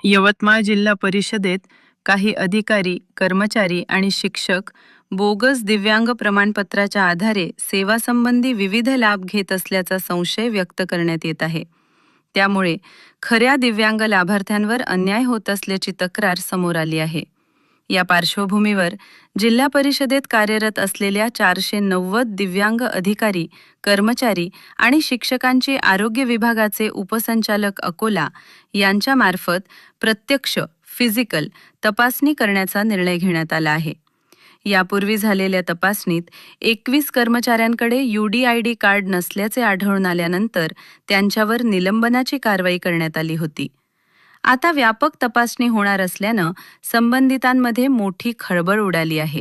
यवतमाळ जिल्हा परिषदेत काही अधिकारी, कर्मचारी आणि शिक्षक बोगस दिव्यांग प्रमाणपत्राच्या आधारे सेवासंबंधी विविध लाभ घेत असल्याचा संशय व्यक्त करण्यात येत आहे. त्यामुळे खऱ्या दिव्यांग लाभार्थ्यांवर अन्याय होत असल्याची तक्रार समोर आली आहे. या पार्श्वभूमीवर जिल्हा परिषदेत कार्यरत असलेल्या 490 दिव्यांग अधिकारी, कर्मचारी आणि शिक्षकांची आरोग्य विभागाचे उपसंचालक अकोला यांच्यामार्फत प्रत्यक्ष फिजिकल तपासणी करण्याचा निर्णय घेण्यात आला आहे. यापूर्वी झालेल्या तपासणीत 21 कर्मचाऱ्यांकडे UDID कार्ड नसल्याचे आढळून आल्यानंतर त्यांच्यावर निलंबनाची कारवाई करण्यात आली होती. आता व्यापक तपासणी होणार असल्यानं संबंधितांमध्ये मोठी खळबळ उडाली आहे.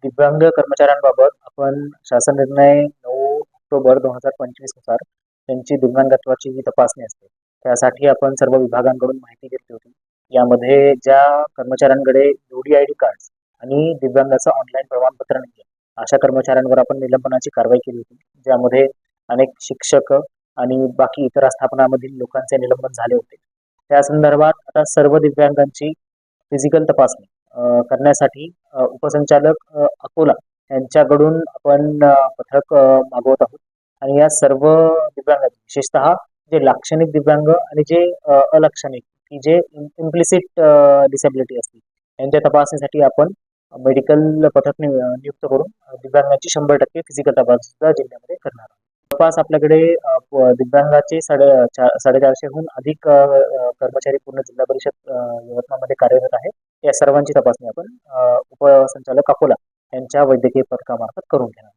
दिव्यांग कर्मचाऱ्यांबाबत आपण शासन निर्णय 9 ऑक्टोबर 2025 नुसार त्यांची दिव्यांगत्वाची जी तपासणी असते त्यासाठी आपण सर्व विभागांकडून माहिती घेतली होती. यामध्ये ज्या कर्मचाऱ्यांकडे UDID कार्ड आणि दिव्यांगाचं ऑनलाईन प्रमाणपत्र नाही अशा कर्मचाऱ्यांवर आपण निलंबनाची कारवाई केली होती, ज्यामध्ये अनेक शिक्षक आणि बाकी इतर आस्थापनामधील लोकांचे निलंबन झाले होते. त्या संदर्भात आता सर्व दिव्यांगांची फिजिकल तपासणी करण्यासाठी उपसंचालक अकोला यांच्याकडून आपण पथक मागवत आहोत आणि या सर्व दिव्यांग विशेषतः जे लाक्षणिक दिव्यांग आणि जे अलाक्षणिक की जे इम्प्लिसिट डिसेबिलिटी असते यांच्या तपासणीसाठी आपण मेडिकल पथक नियुक्त करून दिव्यांगांची 100% फिजिकल तपासणी सुद्धा जिल्ह्यामध्ये करणार आहोत. जवळपास आपल्याकडे दिव्यांगाचे 450हून अधिक कर्मचारी पूर्ण जिल्हा परिषद यवतमाळमध्ये कार्यरत आहे. या सर्वांची तपासणी आपण उपसंचालक अकोला यांच्या वैद्यकीय पथकामार्फत करून घेणार.